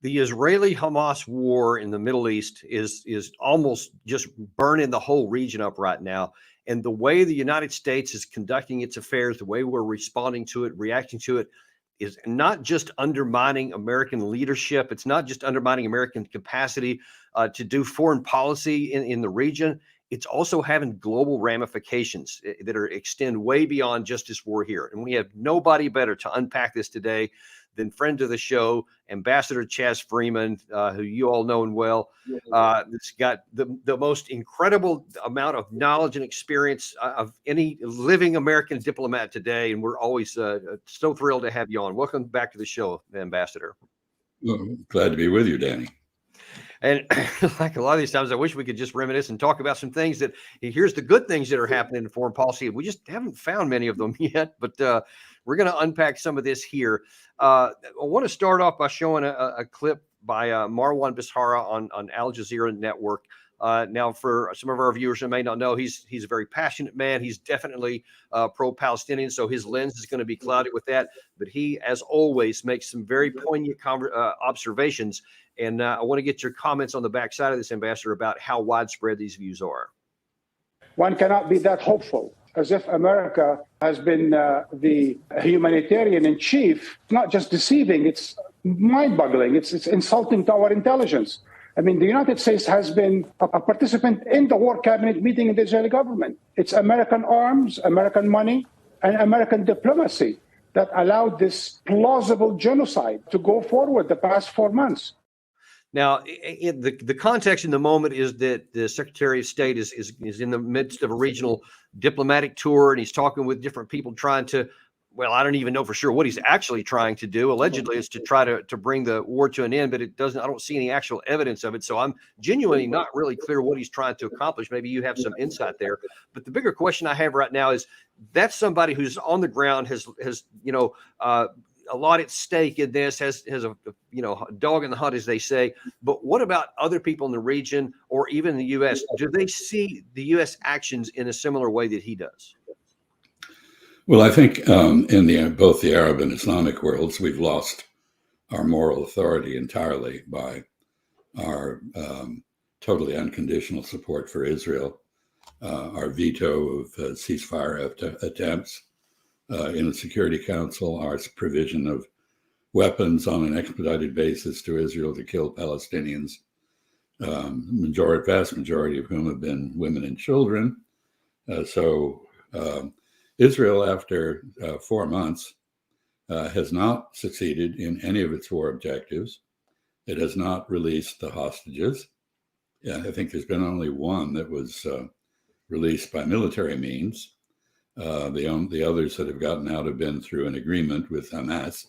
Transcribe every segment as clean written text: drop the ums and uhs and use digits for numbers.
The Israeli-Hamas war in the Middle East is almost just burning the whole region up right now. And the way the United States is conducting its affairs, the way we're responding to it, reacting to it, is not just undermining American leadership. It's not just undermining American capacity to do foreign policy in the region. It's also having global ramifications that extend way beyond just this war here. And we have nobody better to unpack this today than friend of the show, Ambassador Chaz Freeman, who you all know and well. It's got the most incredible amount of knowledge and experience of any living American diplomat today. And we're always so thrilled to have you on. Welcome back to the show, Ambassador. Well, glad to be with you, Danny. And like a lot of these times, I wish we could just reminisce and talk about some things that here's the good things that are happening in foreign policy. We just haven't found many of them yet, but we're going to unpack some of this here. I want to start off by showing a clip by Marwan Bishara on Al Jazeera Network. Now, for some of our viewers who may not know, he's a very passionate man. He's definitely pro-Palestinian, so his lens is going to be clouded with that. But he, as always, makes some very poignant observations. And I want to get your comments on the backside of this, Ambassador, about how widespread these views are. One cannot be that hopeful, as if America has been the humanitarian in chief. Not just deceiving, it's mind-boggling. It's insulting to our intelligence. I mean, the United States has been a participant in the war cabinet meeting in the Israeli government. It's American arms, American money, and American diplomacy that allowed this plausible genocide to go forward the past 4 months. Now, the context in the moment is that the Secretary of State is in the midst of a regional diplomatic tour, and he's talking with different people trying to, well, I don't even know for sure what he's actually trying to do. Allegedly, it's to try to bring the war to an end, but I don't see any actual evidence of it. So I'm genuinely not really clear what he's trying to accomplish. Maybe you have some insight there. But the bigger question I have right now is that's somebody who's on the ground, has a lot at stake in this, has a dog in the hunt, as they say. But what about other people in the region or even the U.S.? Do they see the U.S. actions in a similar way that he does? Well, I think in both the Arab and Islamic worlds, we've lost our moral authority entirely by our totally unconditional support for Israel, our veto of ceasefire attempts in the Security Council, our provision of weapons on an expedited basis to Israel to kill Palestinians, vast majority of whom have been women and children. Israel, after 4 months, has not succeeded in any of its war objectives. It has not released the hostages. I think there's been only one that was released by military means. The others that have gotten out have been through an agreement with Hamas.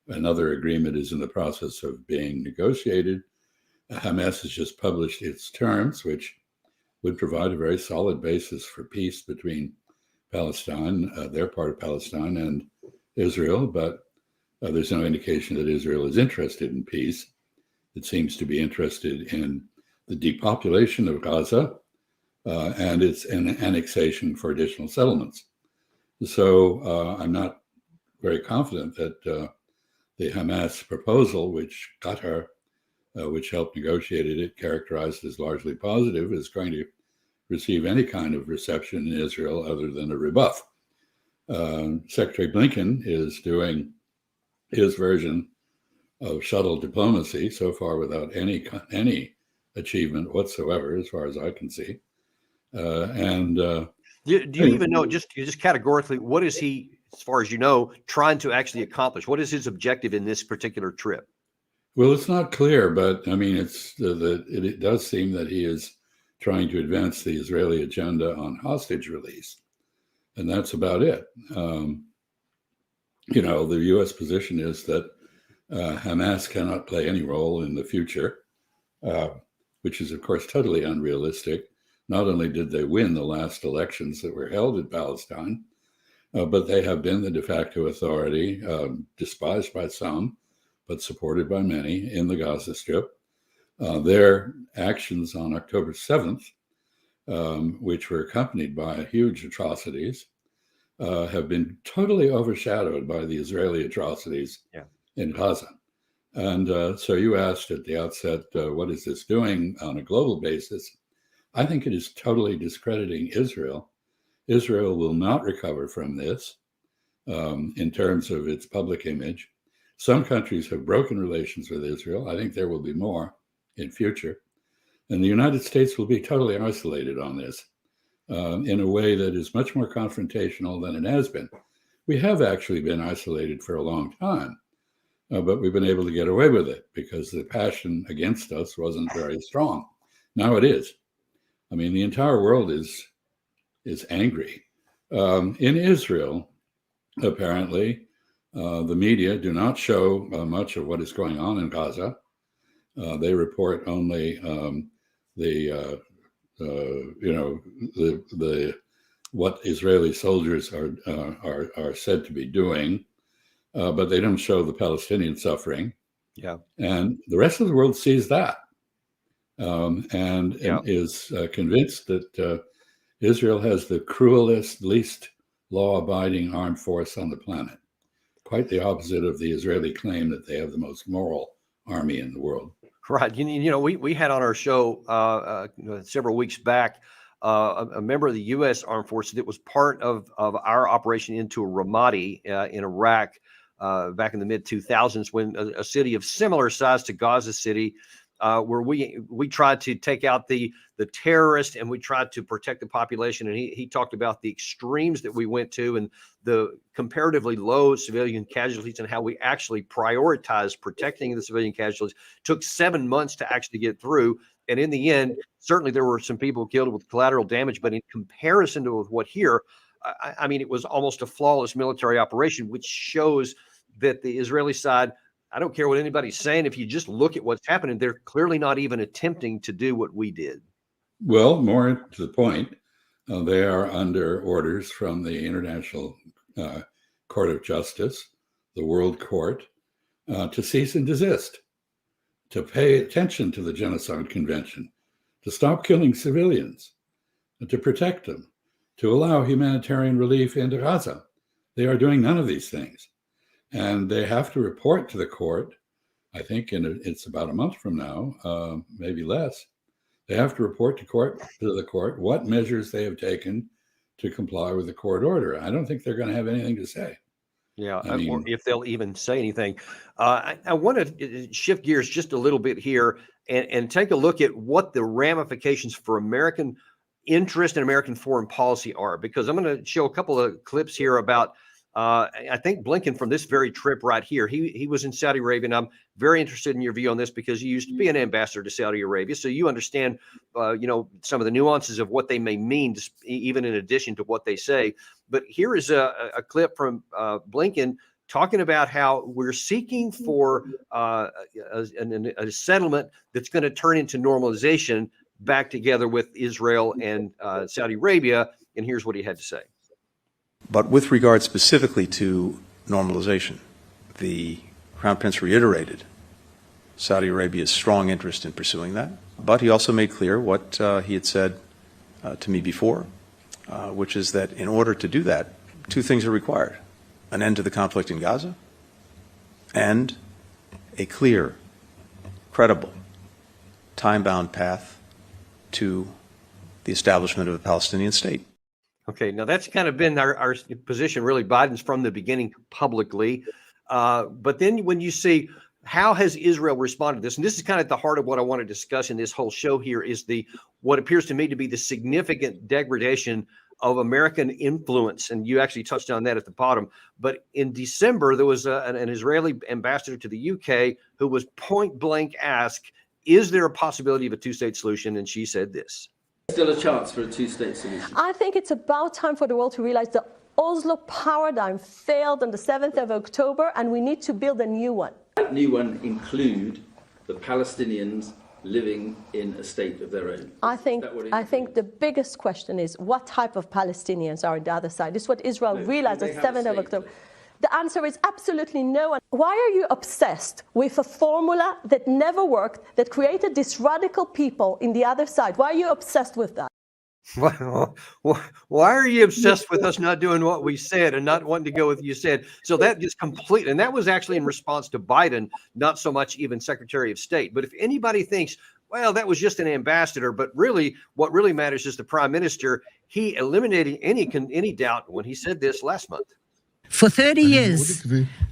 Another agreement is in the process of being negotiated. Hamas has just published its terms, which would provide a very solid basis for peace between Palestine, their part of Palestine, and Israel. But there's no indication that Israel is interested in peace. It seems to be interested in the depopulation of Gaza and its annexation for additional settlements. So I'm not very confident that the Hamas proposal, which Qatar, which helped negotiate it, characterized as largely positive, is going to receive any kind of reception in Israel other than a rebuff. Secretary Blinken is doing his version of shuttle diplomacy so far without any achievement whatsoever, as far as I can see. Do you even know, just categorically, what is he, as far as you know, trying to actually accomplish? What is his objective in this particular trip? Well, it's not clear, but I mean, it does seem that he is trying to advance the Israeli agenda on hostage release, and that's about it. The U.S. position is that Hamas cannot play any role in the future, which is, of course, totally unrealistic. Not only did they win the last elections that were held in Palestine, but they have been the de facto authority, despised by some, but supported by many in the Gaza Strip. Their actions on October 7th, which were accompanied by huge atrocities, have been totally overshadowed by the Israeli atrocities in Gaza. And so you asked at the outset, what is this doing on a global basis? I think it is totally discrediting Israel. Israel will not recover from this in terms of its public image. Some countries have broken relations with Israel. I think there will be more in future. And the United States will be totally isolated on this in a way that is much more confrontational than it has been. We have actually been isolated for a long time, but we've been able to get away with it because the passion against us wasn't very strong. Now it is. I mean, the entire world is angry. In Israel, apparently, the media do not show much of what is going on in Gaza. They report only what Israeli soldiers are said to be doing, but they don't show the Palestinian suffering. Yeah, and the rest of the world sees that, and is convinced that Israel has the cruelest, least law-abiding armed force on the planet. Quite the opposite of the Israeli claim that they have the most moral army in the world. right. You know, we had on our show several weeks back a member of the U.S. Armed Forces that was part of our operation into Ramadi in Iraq back in the mid-2000s, when a city of similar size to Gaza City, where we tried to take out the terrorists and we tried to protect the population. And he talked about the extremes that we went to and the comparatively low civilian casualties and how we actually prioritized protecting the civilian casualties. Took 7 months to actually get through. And in the end, certainly there were some people killed with collateral damage, but in comparison to what here, I mean, it was almost a flawless military operation, which shows that the Israeli side, I don't care what anybody's saying, if you just look at what's happening, they're clearly not even attempting to do what we did. Well, more to the point, they are under orders from the International Court of Justice, the World Court, to cease and desist, to pay attention to the Genocide Convention, to stop killing civilians, to protect them, to allow humanitarian relief into Gaza. They are doing none of these things. And they have to report to the court, I think it's about a month from now, maybe less. They have to report to the court what measures they have taken to comply with the court order. I don't think they're going to have anything to say. Yeah, or if they'll even say anything. I want to shift gears just a little bit here and take a look at what the ramifications for American interest in American foreign policy are, because I'm going to show a couple of clips here about I think Blinken from this very trip right here. He was in Saudi Arabia, and I'm very interested in your view on this because you used to be an ambassador to Saudi Arabia, so you understand, some of the nuances of what they may mean, even in addition to what they say. But here is a clip from Blinken talking about how we're seeking for a settlement that's going to turn into normalization back together with Israel and Saudi Arabia. And here's what he had to say. But with regard specifically to normalization, the Crown Prince reiterated Saudi Arabia's strong interest in pursuing that. But he also made clear what he had said to me before, which is that in order to do that, two things are required: an end to the conflict in Gaza and a clear, credible, time-bound path to the establishment of a Palestinian state. Okay, now that's kind of been our position, really. Biden's from the beginning publicly. But then when you see how has Israel responded to this, and this is kind of at the heart of what I want to discuss in this whole show here, is what appears to me to be the significant degradation of American influence. And you actually touched on that at the bottom. But in December, there was an Israeli ambassador to the UK who was point blank asked, is there a possibility of a two-state solution? And she said this. Still a chance for a two-state solution? I think it's about time for the world to realize the Oslo paradigm failed on the 7th of October, and we need to build a new one. That new one include the Palestinians living in a state of their own? I think the biggest question is what type of Palestinians are on the other side. This is what Israel realized on the 7th of October. The answer is absolutely no. Why are you obsessed with a formula that never worked, that created these radical people in the other side? Why are you obsessed with that? Why are you obsessed with us not doing what we said and not wanting to go with you said? So that just complete, and that was actually in response to Biden, not so much even Secretary of State. But if anybody thinks, well, that was just an ambassador, but really what really matters is the prime minister, he eliminated any doubt when he said this last month. For 30 years,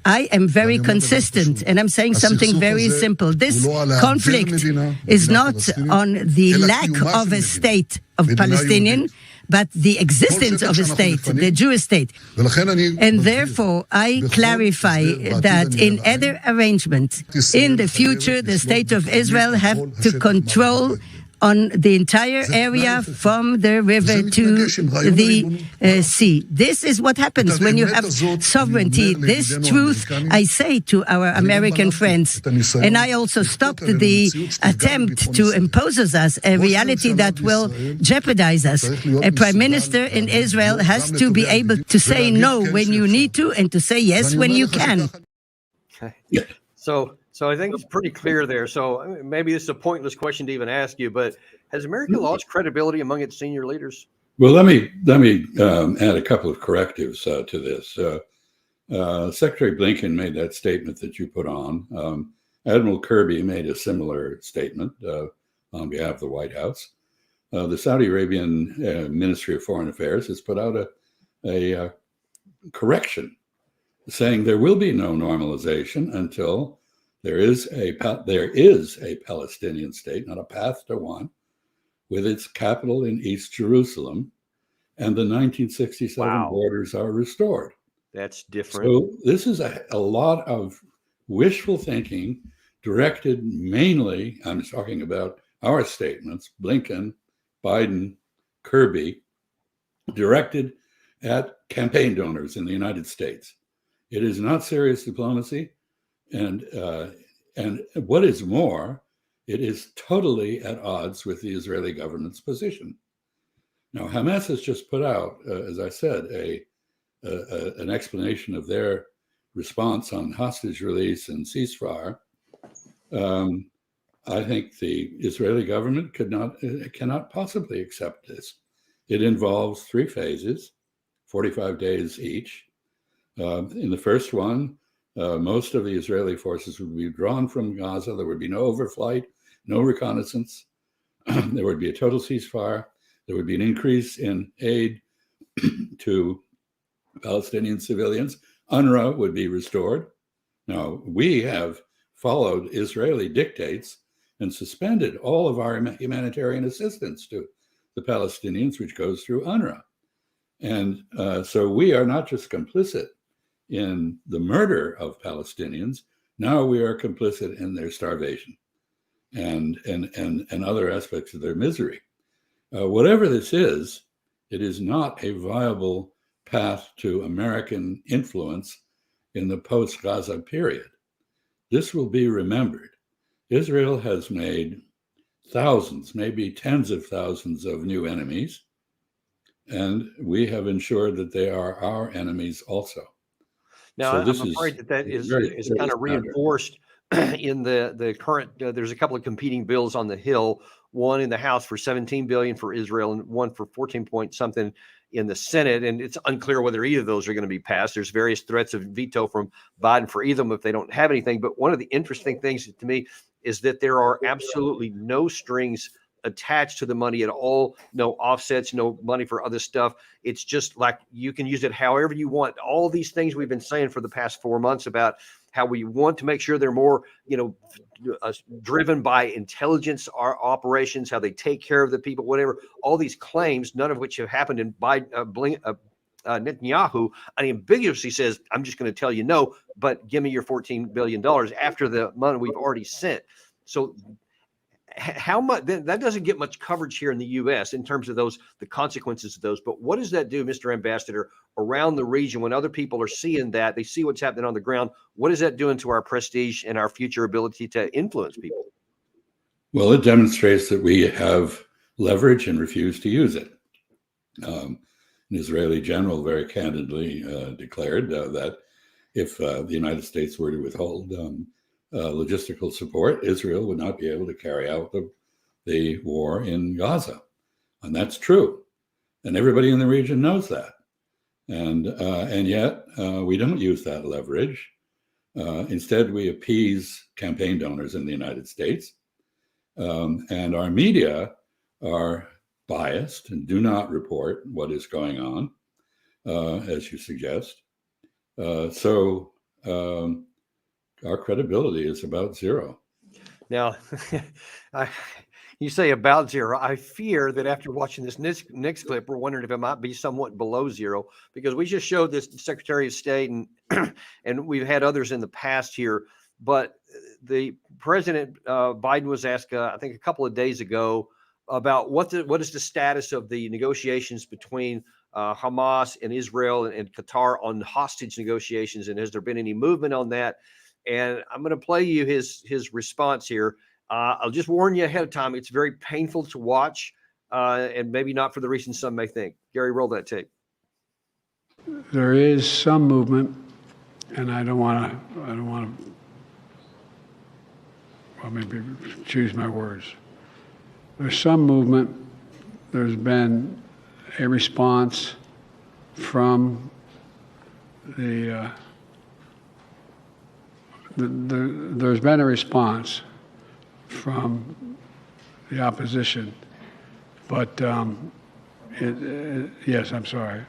I am very consistent, and I'm saying something very simple. This conflict is not on the lack of a state of Palestinian, but the existence of a state, the Jewish state. And therefore, I clarify that in other arrangement, in the future, the state of Israel have to control on the entire area from the river to the sea. This is what happens when you have sovereignty. This truth I say to our American friends. And I also stopped the attempt to impose us a reality that will jeopardize us. A prime minister in Israel has to be able to say no when you need to and to say yes when you can. So I think it's pretty clear there. So maybe this is a pointless question to even ask you, but has America lost credibility among its senior leaders? Well, let me add a couple of correctives to this. Secretary Blinken made that statement that you put on. Admiral Kirby made a similar statement on behalf of the White House. The Saudi Arabian Ministry of Foreign Affairs has put out a correction saying there will be no normalization until there is a Palestinian state, not a path to one, with its capital in East Jerusalem, and the 1967 borders are restored. That's different. So this is a lot of wishful thinking directed mainly, I'm talking about our statements, Blinken, Biden, Kirby, directed at campaign donors in the United States. It is not serious diplomacy. And what is more, it is totally at odds with the Israeli government's position. Now, Hamas has just put out, as I said, an explanation of their response on hostage release and ceasefire. I think the Israeli government cannot possibly accept this. It involves 3 phases, 45 days each. In the first one, most of the Israeli forces would be drawn from Gaza. There would be no overflight, no reconnaissance. There would be a total ceasefire. There would be an increase in aid to Palestinian civilians. UNRWA would be restored. Now, we have followed Israeli dictates and suspended all of our humanitarian assistance to the Palestinians, which goes through UNRWA. And so we are not just complicit in the murder of Palestinians, now we are complicit in their starvation and other aspects of their misery. Whatever this is, it is not a viable path to American influence in the post-Gaza period. This will be remembered. Israel has made thousands, maybe tens of thousands of new enemies, and we have ensured that they are our enemies also. Now, So I'm this afraid that is very kind of reinforced in the current. There's a couple of competing bills on the Hill. One in the House for $17 billion for Israel, and one for 14 point something in the Senate. And it's unclear whether either of those are going to be passed. There's various threats of veto from Biden for either of them if they don't have anything. But one of the interesting things to me is that there are absolutely no strings attached to the money at all, no offsets, no money for other stuff. It's just like you can use it however you want. All these things we've been saying for the past 4 months about how we want to make sure they're more, driven by intelligence operations, how they take care of the people, whatever. All these claims, none of which have happened in Netanyahu unambiguously says, I'm just going to tell you no, but give me your $14 billion after the money we've already sent. So how much that doesn't get much coverage here in the U.S. in terms of the consequences of those. But what does that do, Mr. Ambassador, around the region when other people are seeing that, they see what's happening on the ground? What is that doing to our prestige and our future ability to influence people? Well, it demonstrates that we have leverage and refuse to use it. An Israeli general very candidly declared that if the United States were to withhold logistical support, Israel would not be able to carry out the war in Gaza. And that's true. And everybody in the region knows that. And yet we don't use that leverage. Instead, we appease campaign donors in the United States. And our media are biased and do not report what is going on, as you suggest. So our credibility is about zero. Now, you say about zero. I fear that after watching this next clip, we're wondering if it might be somewhat below zero, because we just showed this Secretary of State, and and we've had others in the past here. But the President Biden was asked, I think, a couple of days ago about what is the status of the negotiations between Hamas and Israel and Qatar on hostage negotiations, and has there been any movement on that? And I'm going to play you his response here. I'll just warn you ahead of time, it's very painful to watch, and maybe not for the reasons some may think. Gary, roll that tape. There is some movement, and I don't want to, well, maybe choose my words. There's some movement. There's been a response from there's been a response from the opposition, but yes, I'm sorry,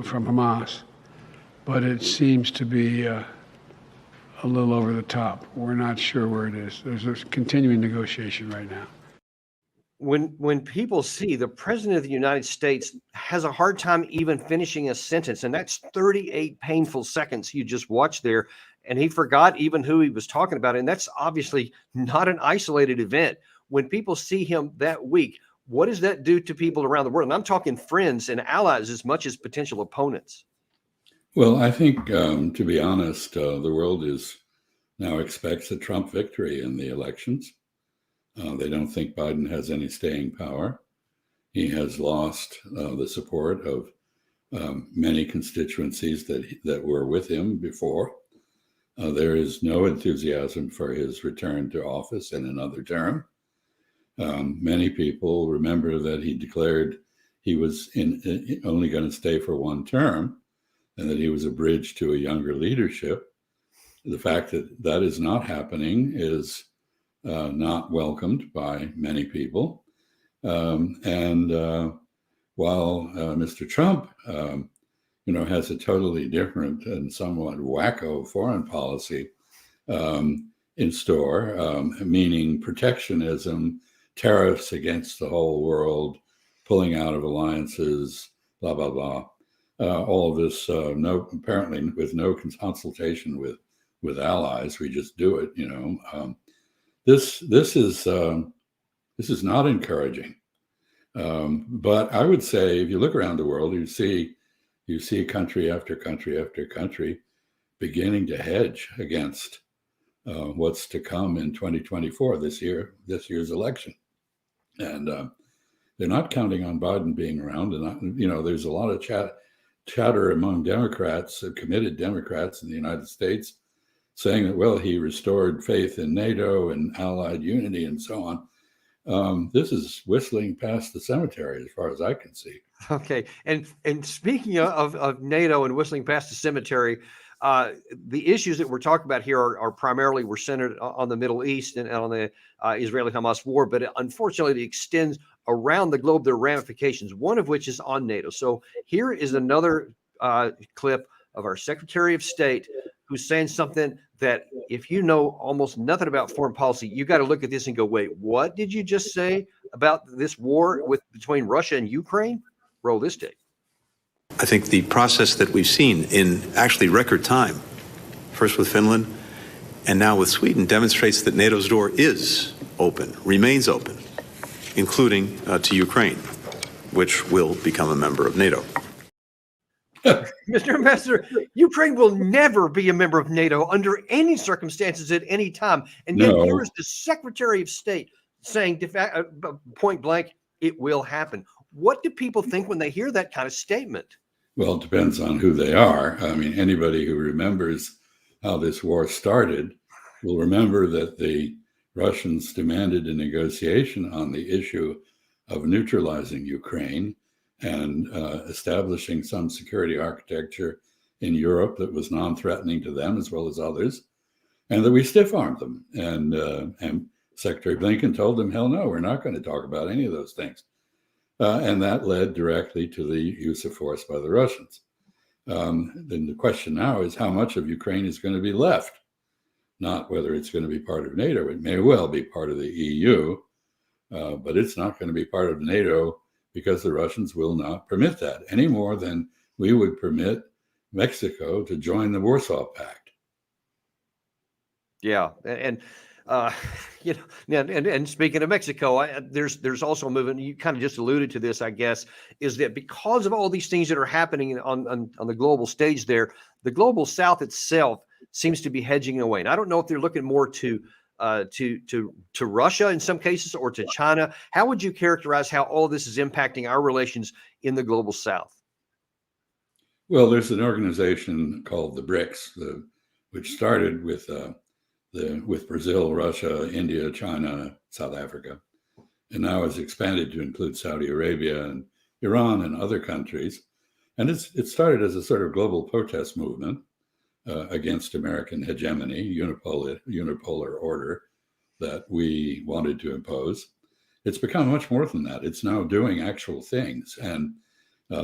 from Hamas, but it seems to be a little over the top. We're not sure where it is. There's a continuing negotiation right now. When people see the President of the United States has a hard time even finishing a sentence, and that's 38 painful seconds you just watched there, and he forgot even who he was talking about, and that's obviously not an isolated event. When people see him that weak, what does that do to people around the world? And I'm talking friends and allies as much as potential opponents. Well, I think, to be honest, the world now expects a Trump victory in the elections. They don't think Biden has any staying power. He has lost the support of many constituencies that were with him before. There is no enthusiasm for his return to office in another term. Many people remember that he declared he was only going to stay for one term, and that he was a bridge to a younger leadership. The fact that that is not happening is not welcomed by many people. And while Mr. Trump, has a totally different and somewhat wacko foreign policy in store, meaning protectionism, tariffs against the whole world, pulling out of alliances, blah, blah, blah. All of this, apparently with no consultation with allies, we just do it. This is not encouraging. But I would say, if you look around the world, you see country after country after country beginning to hedge against what's to come in 2024, this year's election, and they're not counting on Biden being around. And there's a lot of chatter among Democrats, committed Democrats in the United States, saying that, well, he restored faith in NATO and allied unity and so on. This is whistling past the cemetery as far as I can see. Okay. And speaking of NATO and whistling past the cemetery, the issues that we're talking about here are primarily were centered on the Middle East and on the Israeli-Hamas war, but unfortunately it extends around the globe. There are ramifications, one of which is on NATO. So here is another clip of our Secretary of State who's saying something that, if you know almost nothing about foreign policy, you got to look at this and go, wait, what did you just say about this war between Russia and Ukraine? Roll this tape. I think the process that we've seen in actually record time, first with Finland and now with Sweden, demonstrates that NATO's door is open, remains open, including to Ukraine, which will become a member of NATO. Mr. Ambassador, Ukraine will never be a member of NATO under any circumstances at any time. And yet here is the Secretary of State saying point blank, it will happen. What do people think when they hear that kind of statement? Well, it depends on who they are. I mean, anybody who remembers how this war started will remember that the Russians demanded a negotiation on the issue of neutralizing Ukraine, and establishing some security architecture in Europe that was non-threatening to them as well as others, and that we stiff-armed them. And Secretary Blinken told them, hell no, we're not going to talk about any of those things. And that led directly to the use of force by the Russians. Then the question now is how much of Ukraine is going to be left, not whether it's going to be part of NATO. It may well be part of the EU, but it's not going to be part of NATO because the Russians will not permit that any more than we would permit Mexico to join the Warsaw Pact. Yeah, and you know, and speaking of Mexico, there's also a movement. You kind of just alluded to this, I guess, is that because of all these things that are happening on the global stage, there, the global South itself seems to be hedging away. And I don't know if they're looking more to Russia in some cases or to China. How would you characterize how all of this is impacting our relations in the global South? Well, there's an organization called the BRICS, which started with Brazil, Russia, India, China, South Africa, and now has expanded to include Saudi Arabia and Iran and other countries. And it started as a sort of global protest movement against American hegemony, unipolar order that we wanted to impose. It's become much more than that. It's now doing actual things. And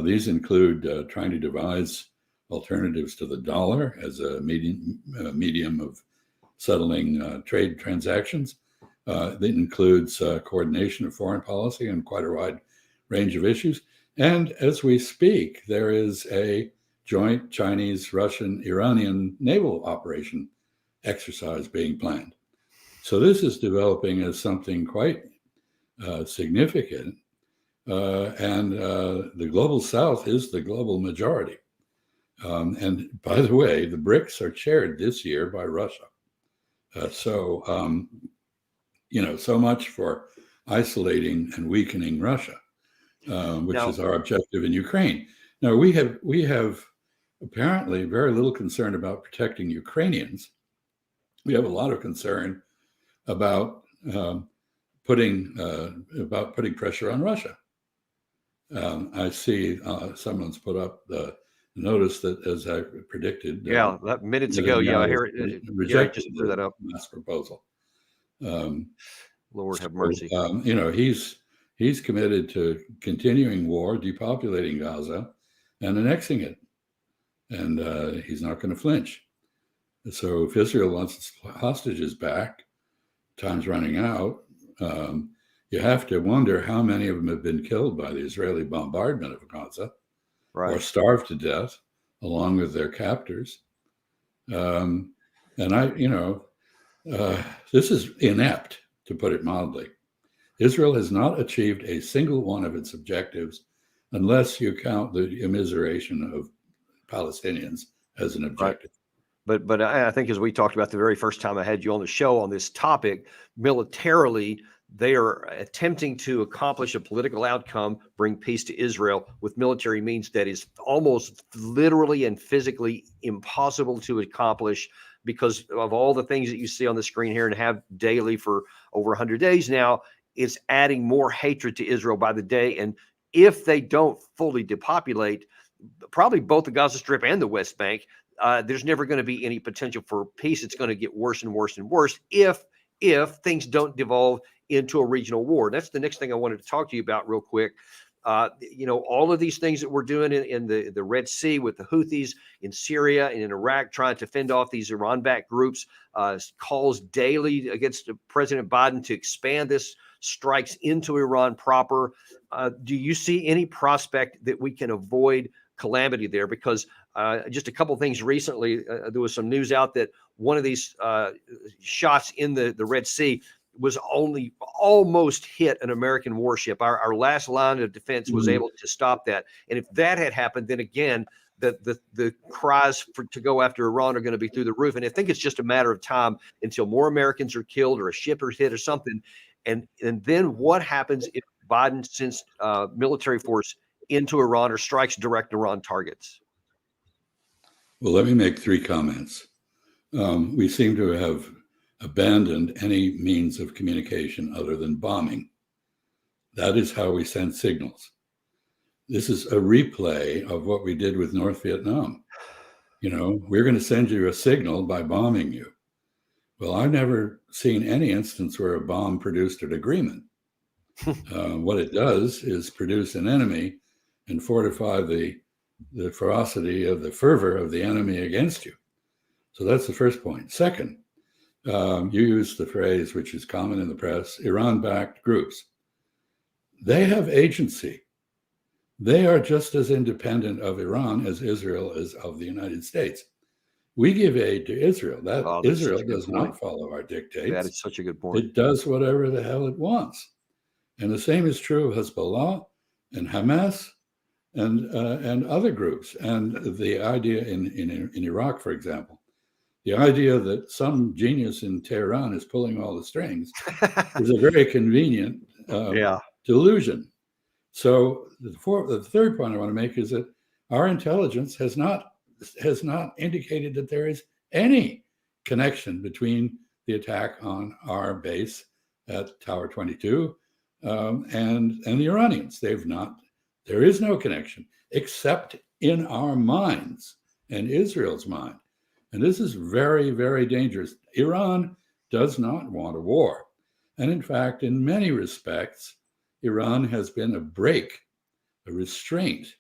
these include trying to devise alternatives to the dollar as a medium of settling trade transactions. That includes coordination of foreign policy on quite a wide range of issues. And as we speak, there is a joint Chinese, Russian, Iranian naval operation exercise being planned. So this is developing as something quite significant. And the global South is the global majority. And by the way, the BRICS are chaired this year by Russia. So much for isolating and weakening Russia, which is our objective in Ukraine. Now, we have apparently very little concern about protecting Ukrainians. We have a lot of concern about putting pressure on Russia. I see someone's put up the notice that, as I predicted, minutes ago, I hear it. Rejected just threw that up. this proposal. Lord have mercy. He's committed to continuing war, depopulating Gaza, and annexing it, and he's not going to flinch. So if Israel wants its hostages back, time's running out. You have to wonder how many of them have been killed by the Israeli bombardment of Gaza, or starved to death, along with their captors. This is inept, to put it mildly. Israel has not achieved a single one of its objectives, unless you count the immiseration of Palestinians as an objective. But I think, as we talked about the very first time I had you on the show on this topic, militarily, they are attempting to accomplish a political outcome, bring peace to Israel with military means that is almost literally and physically impossible to accomplish because of all the things that you see on the screen here and have daily for over 100 days now. It's adding more hatred to Israel by the day. And if they don't fully depopulate probably both the Gaza Strip and the West Bank, there's never going to be any potential for peace. It's going to get worse and worse and worse if things don't devolve into a regional war. That's the next thing I wanted to talk to you about real quick. All of these things that we're doing in the Red Sea with the Houthis, in Syria and in Iraq, trying to fend off these Iran-backed groups, calls daily against President Biden to expand this strikes into Iran proper. Do you see any prospect that we can avoid calamity there? Because just a couple of things recently, there was some news out that one of these shots in the Red Sea was only almost hit an American warship. Our last line of defense was able to stop that. And if that had happened, then again, the cries to go after Iran are going to be through the roof. And I think it's just a matter of time until more Americans are killed or a ship is hit or something. And then what happens if Biden sends military force into Iran or strikes direct Iran targets? Well, let me make 3 comments. We seem to have abandoned any means of communication other than bombing. That is how we send signals. This is a replay of what we did with North Vietnam. We're going to send you a signal by bombing you. Well, I've never seen any instance where a bomb produced an agreement. What it does is produce an enemy and fortify the ferocity of the fervor of the enemy against you. So that's the first point. Second, you used the phrase, which is common in the press, Iran-backed groups. They have agency. They are just as independent of Iran as Israel is of the United States. We give aid to Israel. Israel does not follow our dictates. That is such a good point. It does whatever the hell it wants. And the same is true of Hezbollah and Hamas and other groups. And the idea in Iraq, for example, the idea that some genius in Tehran is pulling all the strings is a very convenient delusion. So the third point I want to make is that our intelligence has not indicated that there is any connection between the attack on our base at Tower 22 and the Iranians. There is no connection except in our minds and Israel's mind. And this is very, very dangerous. Iran does not want a war. And in fact, in many respects, Iran has been a restraint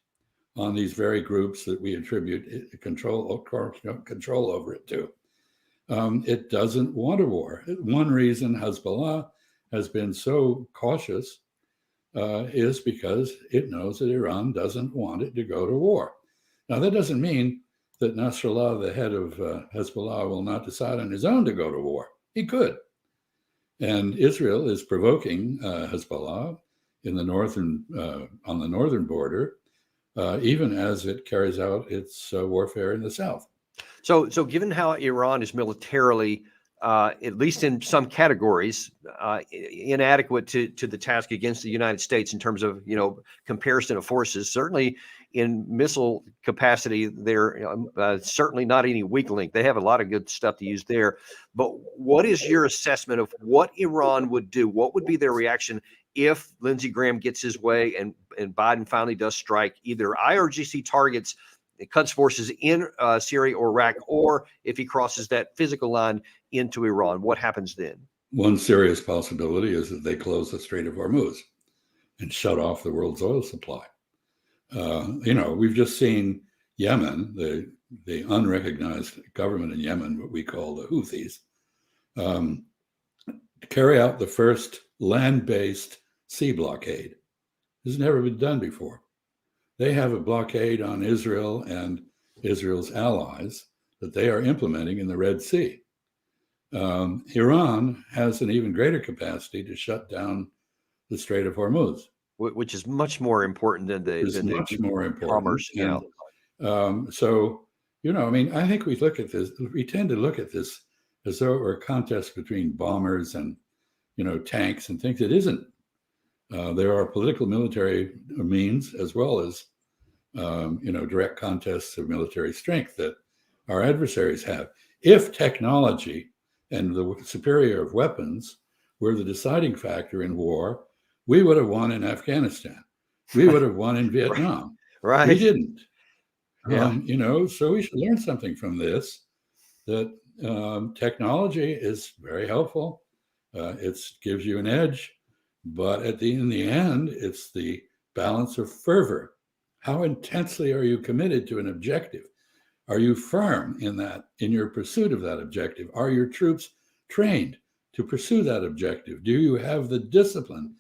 on these very groups that we attribute control over it to. It doesn't want a war. One reason Hezbollah has been so cautious is because it knows that Iran doesn't want it to go to war. Now, that doesn't mean that Nasrallah, the head of Hezbollah, will not decide on his own to go to war. He could. And Israel is provoking Hezbollah in the on the northern border, even as it carries out its warfare in the south. So given how Iran is militarily, at least in some categories, inadequate to the task against the United States in terms of comparison of forces, certainly in missile capacity, they're certainly not any weak link. They have a lot of good stuff to use there. But what is your assessment of what Iran would do? What would be their reaction if Lindsey Graham gets his way and Biden finally does strike either IRGC targets, it cuts forces in Syria or Iraq, or if he crosses that physical line into Iran? What happens then? One serious possibility is that they close the Strait of Hormuz and shut off the world's oil supply. We've just seen Yemen, the unrecognized government in Yemen, what we call the Houthis, carry out the first land-based sea blockade. This has never been done before. They have a blockade on Israel and Israel's allies that they are implementing in the Red Sea. Iran has an even greater capacity to shut down the Strait of Hormuz, which is much more important than the commerce. So, I think we look at this. We tend to look at this as though it were a contest between bombers and tanks and things. It isn't. There are political military means as well as direct contests of military strength that our adversaries have. If technology and the superior of weapons were the deciding factor in war, we would have won in Afghanistan. We would have won in Vietnam. Right. We didn't. Yeah. So we should learn something from this, that technology is very helpful. It gives you an edge, but in the end, it's the balance of fervor. How intensely are you committed to an objective? Are you firm in your pursuit of that objective? Are your troops trained to pursue that objective? Do you have the discipline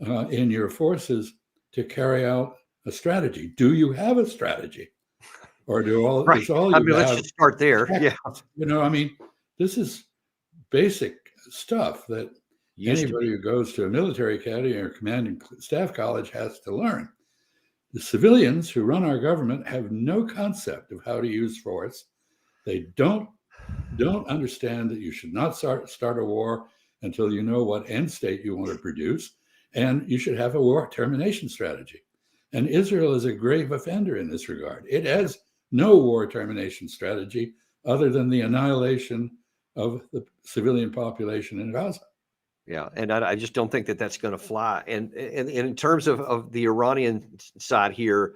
in your forces to carry out a strategy? Do you have a strategy? Or let's just start there. Yeah. This is basic stuff that anybody who goes to a military academy or command and staff college has to learn. The civilians who run our government have no concept of how to use force. They don't understand that you should not start a war until you know what end state you want to produce, and you should have a war termination strategy. And Israel is a grave offender in this regard. It has no war termination strategy other than the annihilation of the civilian population in Gaza. Yeah, and I just don't think that that's going to fly. And in terms of the Iranian side here,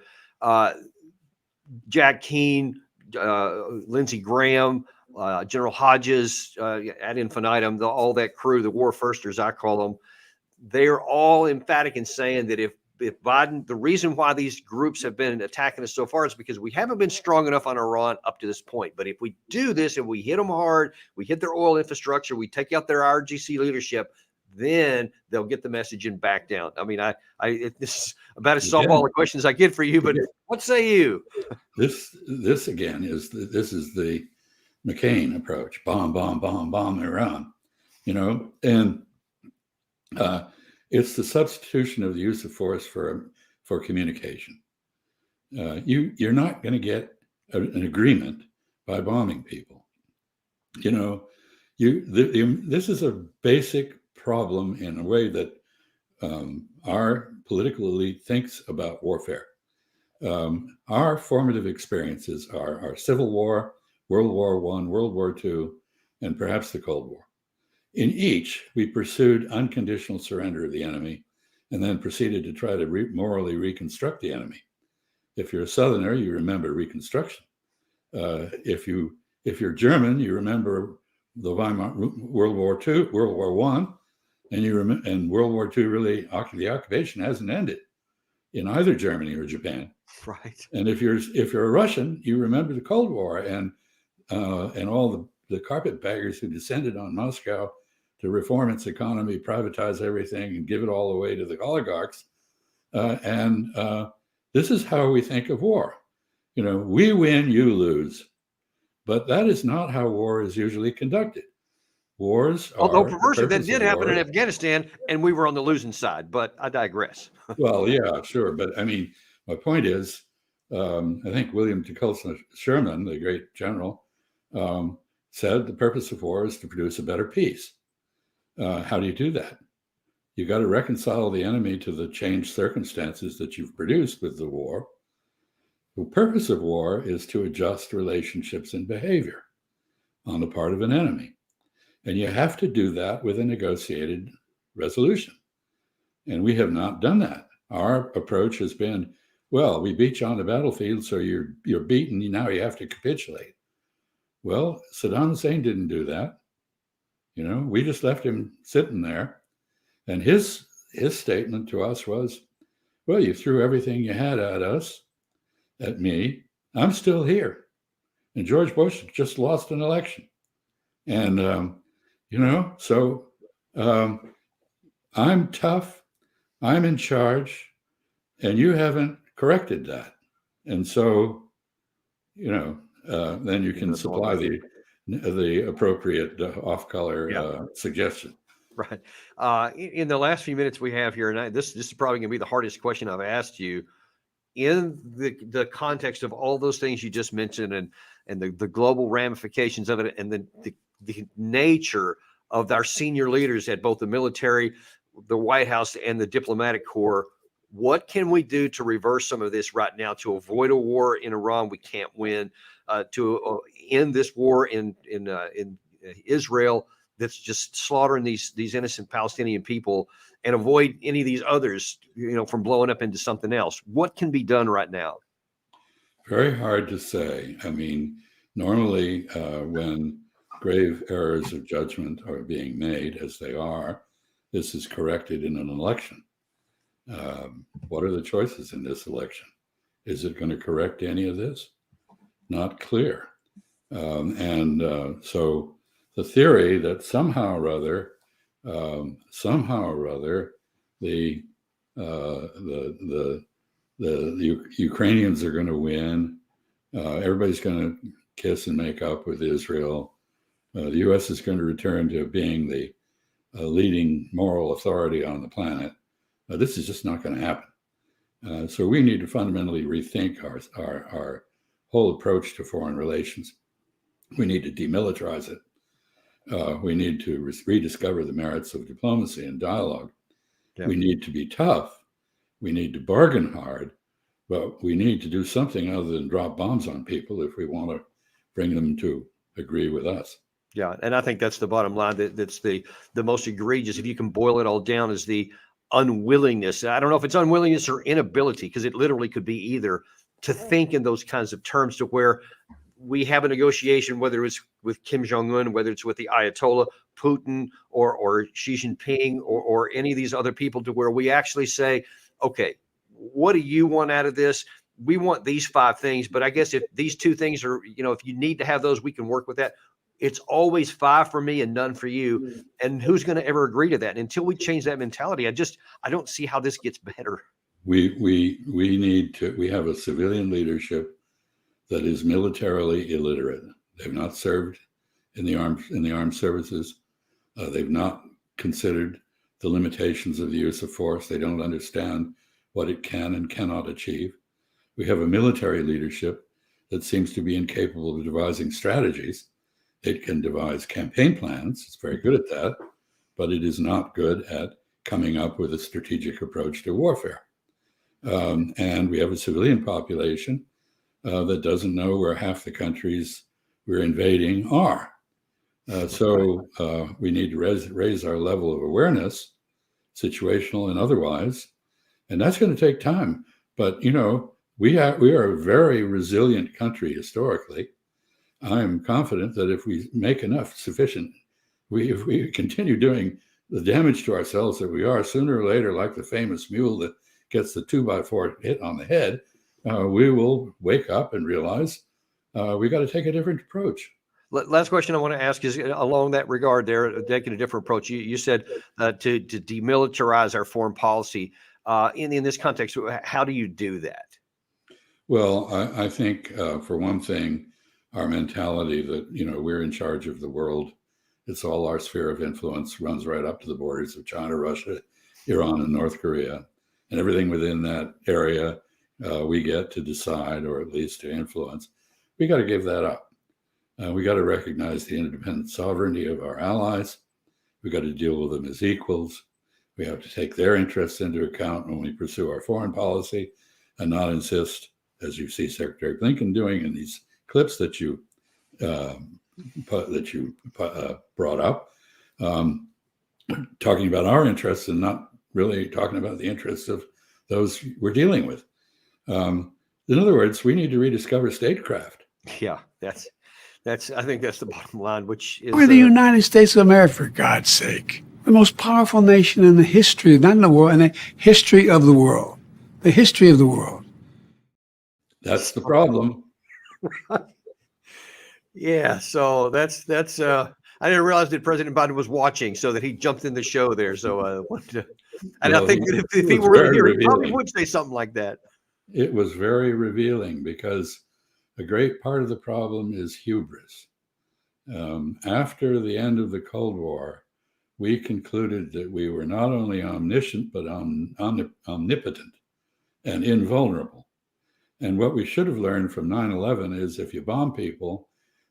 Jack Keane, Lindsey Graham, General Hodges, ad infinitum, all that crew, the war firsters, I call them, they're all emphatic in saying that if Biden, the reason why these groups have been attacking us so far is because we haven't been strong enough on Iran up to this point. But if we do this and we hit them hard, we hit their oil infrastructure, we take out their RGC leadership, then they'll get the message and back down. I mean, this is about as softball a question as I get for you, but what say you? This again is the McCain approach: bomb, bomb, bomb, bomb Iran. And it's the substitution of the use of force for communication. You're not going to get an agreement by bombing people. This is a basic problem in a way that our political elite thinks about warfare. Our formative experiences are our Civil War, World War I, World War II, and perhaps the Cold War. In each, we pursued unconditional surrender of the enemy and then proceeded to try to morally reconstruct the enemy. If you're a Southerner, you remember Reconstruction. If you're German, you remember the Weimar World War II, World War I, and World War II. Really, the occupation hasn't ended in either Germany or Japan. Right. And if you're a Russian, you remember the Cold War and all the carpetbaggers who descended on Moscow to reform its economy, privatize everything, and give it all away to the oligarchs. This is how we think of war. We win, you lose. But that is not how war is usually conducted. Wars are... Although perversely, that did happen in Afghanistan, and we were on the losing side, but I digress. Well, yeah, sure. But I mean, my point is, I think William Tecumseh Sherman, the great general, said the purpose of war is to produce a better peace. How do you do that? You got to reconcile the enemy to the changed circumstances that you've produced with the war. The purpose of war is to adjust relationships and behavior on the part of an enemy. And you have to do that with a negotiated resolution. And we have not done that. Our approach has been, well, we beat you on the battlefield, so you're beaten, now you have to capitulate. Well, Saddam Hussein didn't do that. We just left him sitting there. And his statement to us was, well, you threw everything you had at us, at me. I'm still here. And George Bush just lost an election. And, so I'm tough. I'm in charge. And you haven't corrected that. And so, then you can supply the appropriate off-color suggestion. Right. In the last few minutes we have here, and this is probably going to be the hardest question I've asked you, in the context of all those things you just mentioned and the global ramifications of it, and the nature of our senior leaders at both the military, the White House, and the diplomatic corps, what can we do to reverse some of this right now to avoid a war in Iran we can't win, to end this war in Israel that's just slaughtering these innocent Palestinian people, and avoid any of these others, from blowing up into something else? What can be done right now? Very hard to say. I mean, normally when grave errors of judgment are being made, as they are, this is corrected in an election. What are the choices in this election? Is it going to correct any of this? Not clear. So the theory that somehow or other, the Ukrainians are going to win. Everybody's going to kiss and make up with Israel. The U.S. is going to return to being the leading moral authority on the planet. This is just not going to happen. So we need to fundamentally rethink our whole approach to foreign relations. We need to demilitarize it. We need to rediscover the merits of diplomacy and dialogue. Yeah. We need to be tough. We need to bargain hard, but we need to do something other than drop bombs on people if we want to bring them to agree with us. Yeah, and I think that's the bottom line. That's the most egregious. If you can boil it all down, is the unwillingness. I don't know if it's unwillingness or inability, because it literally could be either, to think in those kinds of terms, to where we have a negotiation, whether it's with Kim Jong-un, whether it's with the Ayatollah, Putin, or Xi Jinping, or any of these other people, to where we actually say, okay, what do you want out of this? We want these 5 things, but I guess if these 2 things are, if you need to have those, we can work with that. It's always 5 for me and none for you. And who's going to ever agree to that? And until we change that mentality, I don't see how this gets better. We have a civilian leadership that is militarily illiterate. They've not served in the armed services. They've not considered the limitations of the use of force. They don't understand what it can and cannot achieve. We have a military leadership that seems to be incapable of devising strategies. It can devise campaign plans. It's very good at that, but it is not good at coming up with a strategic approach to warfare. And we have a civilian population that doesn't know where half the countries we're invading are. So we need to raise our level of awareness, situational and otherwise, and that's going to take time. But we are a very resilient country historically. I am confident that if we make enough sufficient, if we continue doing the damage to ourselves that we are, sooner or later, like the famous mule that gets the 2x4 hit on the head, we will wake up and realize we got to take a different approach. Last question I want to ask is along that regard there, taking a different approach. You said to demilitarize our foreign policy. In this context, how do you do that? Well, I think for one thing, our mentality that, we're in charge of the world, it's all our sphere of influence, runs right up to the borders of China, Russia, Iran, and North Korea. And everything within that area we get to decide, or at least to influence. We got to give that up. We got to recognize the independent sovereignty of our allies. We got to deal with them as equals. We have to take their interests into account when we pursue our foreign policy, and not insist, as you see Secretary Blinken doing in these clips that you brought up, talking about our interests and not really talking about the interests of those we're dealing with. In other words, we need to rediscover statecraft. Yeah, that's. I think that's the bottom line, which is. We're the United States of America, for God's sake, the most powerful nation in the history, not in the world, in the history of the world. The history of the world. That's the problem. Yeah, so that's. I didn't realize that President Biden was watching, so that he jumped in the show there. So I wanted to, and I think that if he were really here, he probably would say something like that. It was very revealing, because a great part of the problem is hubris. After the end of the Cold War, we concluded that we were not only omniscient, but omnipotent and invulnerable. And what we should have learned from 9/11 is, if you bomb people,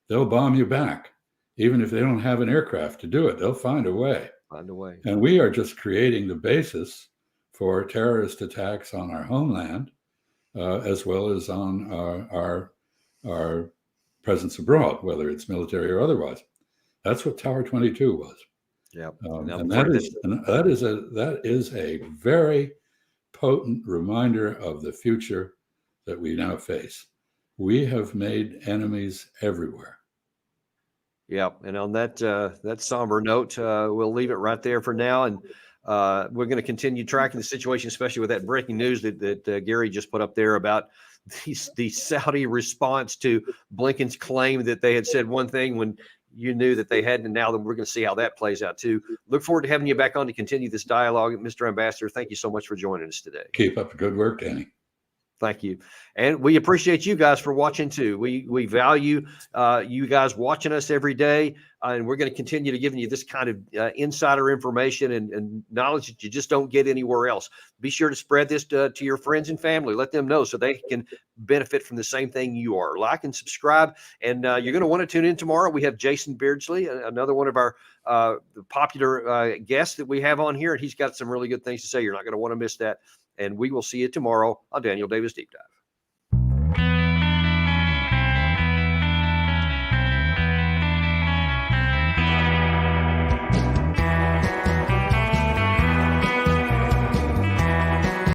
they'll bomb you back. Even if they don't have an aircraft to do it, they'll find a way. And we are just creating the basis for terrorist attacks on our homeland, as well as on our presence abroad, whether it's military or otherwise. That's what Tower 22 was. Yeah, and that is a very potent reminder of the future that we now face. We have made enemies everywhere. Yeah, and on that somber note, we'll leave it right there for now, and we're going to continue tracking the situation, especially with that breaking news that Gary just put up there about the Saudi response to Blinken's claim that they had said one thing when you knew that they hadn't, and now we're going to see how that plays out too. Look forward to having you back on to continue this dialogue. Mr. Ambassador, thank you so much for joining us today. Keep up the good work, Danny. Thank you. And we appreciate you guys for watching too. We value you guys watching us every day. And we're going to continue to giving you this kind of insider information and knowledge that you just don't get anywhere else. Be sure to spread this to your friends and family. Let them know so they can benefit from the same thing you are. Like and subscribe. And you're going to want to tune in tomorrow. We have Jason Beardsley, another one of our popular guests that we have on here. And he's got some really good things to say. You're not going to want to miss that. And we will see you tomorrow on Daniel Davis Deep Dive.